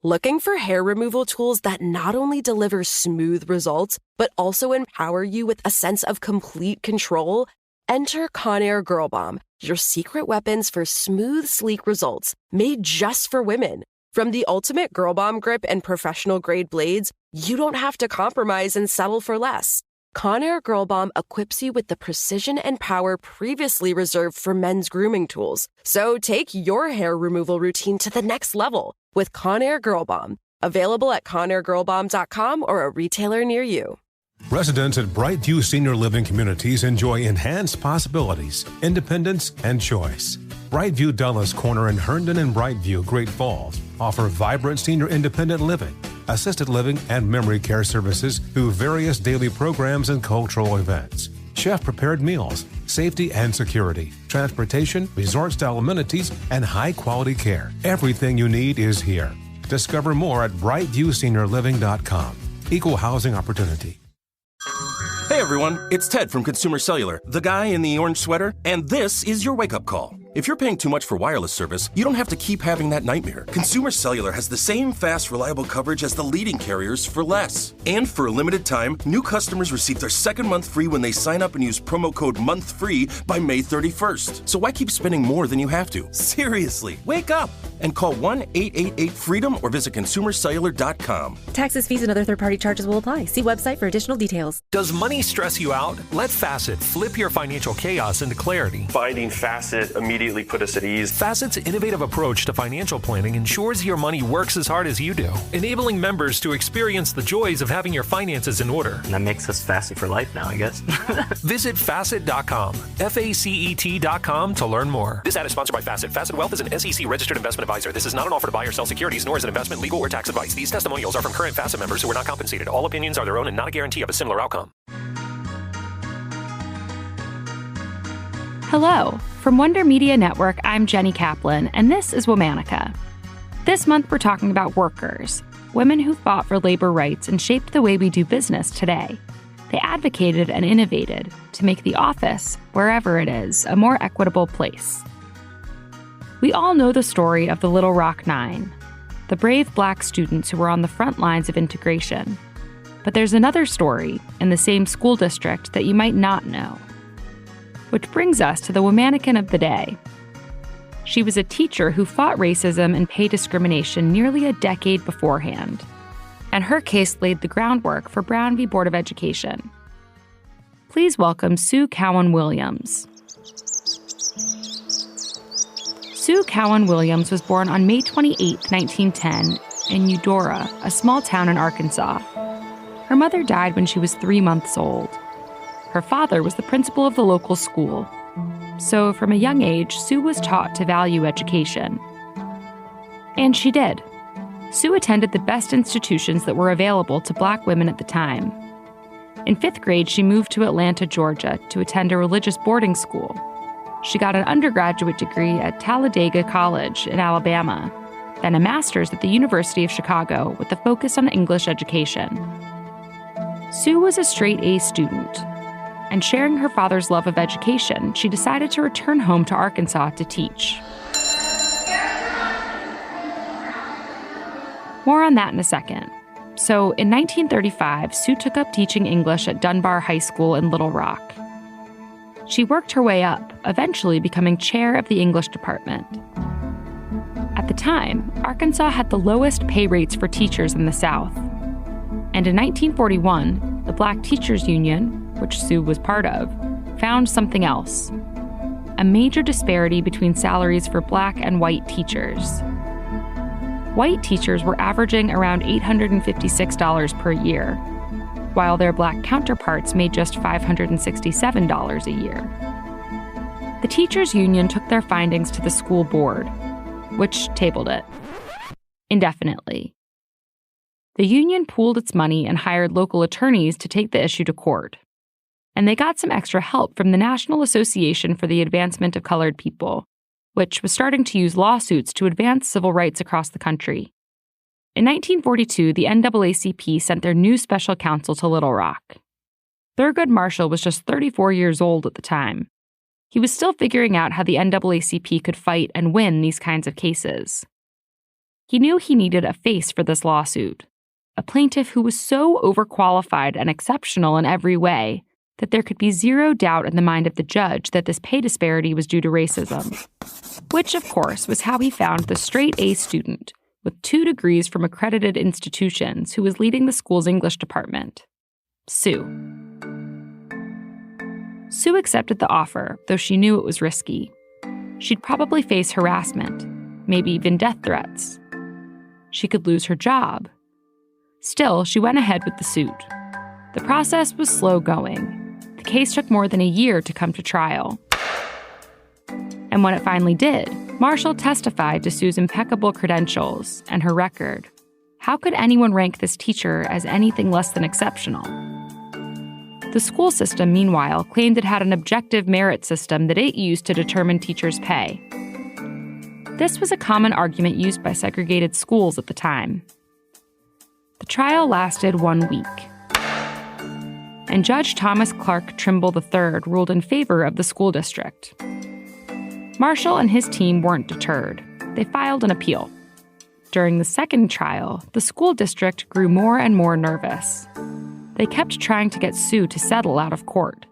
Looking for hair removal tools that not only deliver smooth results, but also empower you with a sense of complete control? Enter Conair Girl Bomb, your secret weapons for smooth, sleek results, made just for women. From the ultimate Girl Bomb grip and professional-grade blades, you don't have to compromise and settle for less. Conair Girl Bomb equips you with the precision and power previously reserved for men's grooming tools. So take your hair removal routine to the next level with Conair Girl Bomb. Available at ConairGirlBomb.com or a retailer near you. Residents at Brightview Senior Living Communities enjoy enhanced possibilities, independence, and choice. Brightview Dulles Corner in Herndon and Brightview Great Falls offer vibrant senior independent living, assisted living, and memory care services through various daily programs and cultural events. Chef-prepared meals, safety and security, transportation, resort-style amenities, and high-quality care. Everything you need is here. Discover more at brightviewseniorliving.com. Equal housing opportunity. Hey everyone, it's Ted from Consumer Cellular, the guy in the orange sweater, and this is your wake-up call. If you're paying too much for wireless service, you don't have to keep having that nightmare. Consumer Cellular has the same fast, reliable coverage as the leading carriers for less. And for a limited time, new customers receive their second month free when they sign up and use promo code MONTHFREE by May 31st. So why keep spending more than you have to? Seriously, wake up and call 1-888-FREEDOM or visit consumercellular.com. Taxes, fees, and other third-party charges will apply. See website for additional details. Does money stress you out? Let Facet flip your financial chaos into clarity. Finding Facet immediately put us at ease. Facet's innovative approach to financial planning ensures your money works as hard as you do, enabling members to experience the joys of having your finances in order. And that makes us Facet for life now, I guess. Visit Facet.com, FACET.com to learn more. This ad is sponsored by Facet. Facet Wealth is an SEC registered investment advisor. This is not an offer to buy or sell securities, nor is it investment, legal, or tax advice. These testimonials are from current Facet members who are not compensated. All opinions are their own and not a guarantee of a similar outcome. Hello. From Wonder Media Network, I'm Jenny Kaplan, and this is Womanica. This month, we're talking about workers, women who fought for labor rights and shaped the way we do business today. They advocated and innovated to make the office, wherever it is, a more equitable place. We all know the story of the Little Rock Nine, the brave Black students who were on the front lines of integration. But there's another story in the same school district that you might not know. Which brings us to the Womanican of the day. She was a teacher who fought racism and pay discrimination nearly a decade beforehand. And her case laid the groundwork for Brown v. Board of Education. Please welcome Sue Cowan Williams. Sue Cowan Williams was born on May 28, 1910, in Eudora, a small town in Arkansas. Her mother died when she was 3 months old. Her father was the principal of the local school. So from a young age, Sue was taught to value education. And she did. Sue attended the best institutions that were available to Black women at the time. In 5th grade, she moved to Atlanta, Georgia, to attend a religious boarding school. She got an undergraduate degree at Talladega College in Alabama, then a master's at the University of Chicago with a focus on English education. Sue was a straight-A student, and sharing her father's love of education, she decided to return home to Arkansas to teach. More on that in a second. So, in 1935, Sue took up teaching English at Dunbar High School in Little Rock. She worked her way up, eventually becoming chair of the English department. At the time, Arkansas had the lowest pay rates for teachers in the South. And in 1941, the Black Teachers Union, which Sue was part of, found something else: a major disparity between salaries for Black and white teachers. White teachers were averaging around $856 per year, while their Black counterparts made just $567 a year. The teachers' union took their findings to the school board, which tabled it indefinitely. The union pooled its money and hired local attorneys to take the issue to court. And they got some extra help from the National Association for the Advancement of Colored People, which was starting to use lawsuits to advance civil rights across the country. In 1942, the NAACP sent their new special counsel to Little Rock. Thurgood Marshall was just 34 years old at the time. He was still figuring out how the NAACP could fight and win these kinds of cases. He knew he needed a face for this lawsuit, a plaintiff who was so overqualified and exceptional in every way that there could be zero doubt in the mind of the judge that this pay disparity was due to racism, which, of course, was how he found the straight-A student with 2 degrees from accredited institutions who was leading the school's English department, Sue. Sue accepted the offer, though she knew it was risky. She'd probably face harassment, maybe even death threats. She could lose her job. Still, she went ahead with the suit. The process was slow going. The case took more than a year to come to trial. And when it finally did, Marshall testified to Sue's impeccable credentials and her record. How could anyone rank this teacher as anything less than exceptional? The school system, meanwhile, claimed it had an objective merit system that it used to determine teachers' pay. This was a common argument used by segregated schools at the time. The trial lasted 1 week. And Judge Thomas Clark Trimble III ruled in favor of the school district. Marshall and his team weren't deterred. They filed an appeal. During the second trial, the school district grew more and more nervous. They kept trying to get Sue to settle out of court.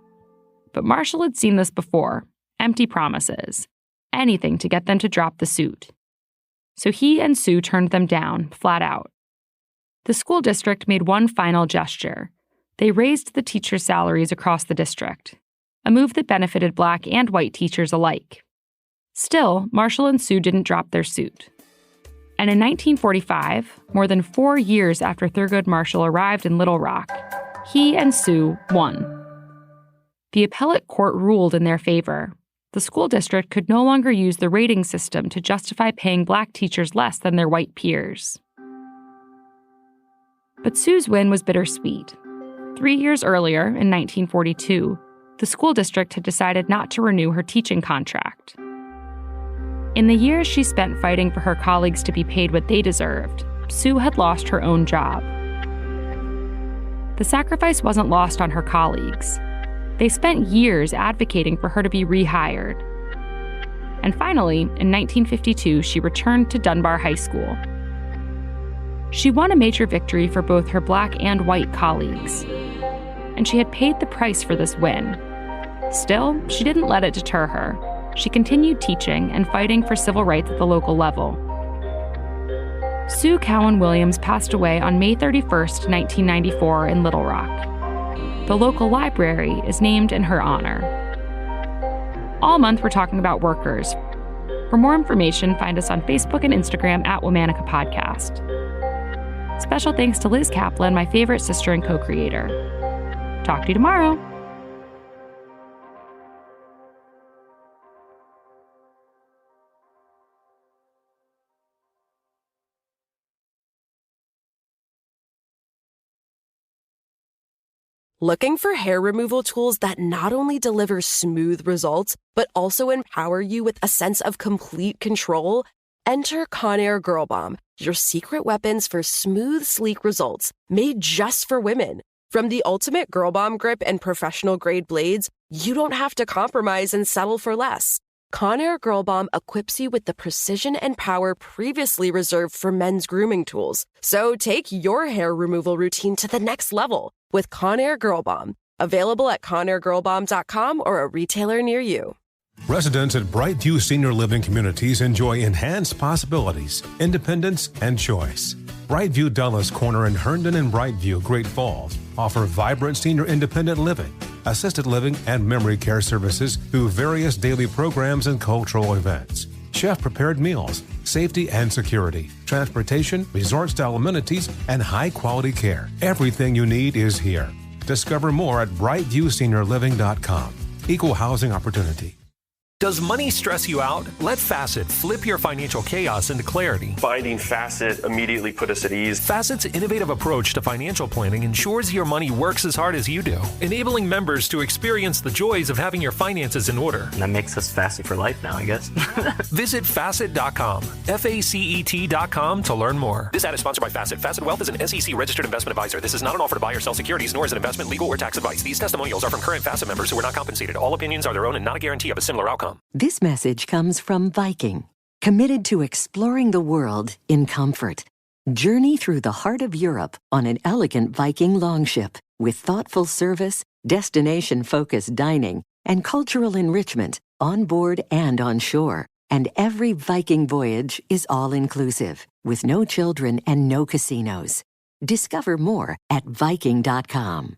But Marshall had seen this before. Empty promises. Anything to get them to drop the suit. So he and Sue turned them down, flat out. The school district made one final gesture. They raised the teachers' salaries across the district, a move that benefited Black and white teachers alike. Still, Marshall and Sue didn't drop their suit. And in 1945, more than 4 years after Thurgood Marshall arrived in Little Rock, he and Sue won. The appellate court ruled in their favor. The school district could no longer use the rating system to justify paying Black teachers less than their white peers. But Sue's win was bittersweet. 3 years earlier, in 1942, the school district had decided not to renew her teaching contract. In the years she spent fighting for her colleagues to be paid what they deserved, Sue had lost her own job. The sacrifice wasn't lost on her colleagues. They spent years advocating for her to be rehired. And finally, in 1952, she returned to Dunbar High School. She won a major victory for both her Black and white colleagues. And she had paid the price for this win. Still, she didn't let it deter her. She continued teaching and fighting for civil rights at the local level. Sue Cowan Williams passed away on May 31st, 1994 in Little Rock. The local library is named in her honor. All month we're talking about workers. For more information, find us on Facebook and Instagram at Womanica Podcast. Special thanks to Liz Kaplan, my favorite sister and co-creator. Talk to you tomorrow. Looking for hair removal tools that not only deliver smooth results, but also empower you with a sense of complete control? Enter Conair Girl Bomb, your secret weapons for smooth, sleek results, made just for women. From the ultimate Girl Bomb grip and professional-grade blades, you don't have to compromise and settle for less. Conair Girl Bomb equips you with the precision and power previously reserved for men's grooming tools. So take your hair removal routine to the next level with Conair Girl Bomb. Available at ConairGirlBomb.com or a retailer near you. Residents at Brightview Senior Living Communities enjoy enhanced possibilities, independence, and choice. Brightview Dulles Corner in Herndon and Brightview, Great Falls, offer vibrant senior independent living, assisted living, and memory care services through various daily programs and cultural events. Chef-prepared meals, safety and security, transportation, resort-style amenities, and high-quality care. Everything you need is here. Discover more at brightviewseniorliving.com. Equal housing opportunity. Does money stress you out? Let Facet flip your financial chaos into clarity. Finding Facet immediately put us at ease. Facet's innovative approach to financial planning ensures your money works as hard as you do, enabling members to experience the joys of having your finances in order. And that makes us Facet for life now, I guess. Visit Facet.com, FACET.com to learn more. This ad is sponsored by Facet. Facet Wealth is an SEC registered investment advisor. This is not an offer to buy or sell securities, nor is it investment, legal, or tax advice. These testimonials are from current Facet members who are not compensated. All opinions are their own and not a guarantee of a similar outcome. This message comes from Viking, committed to exploring the world in comfort. Journey through the heart of Europe on an elegant Viking longship with thoughtful service, destination-focused dining, and cultural enrichment on board and on shore. And every Viking voyage is all-inclusive, with no children and no casinos. Discover more at Viking.com.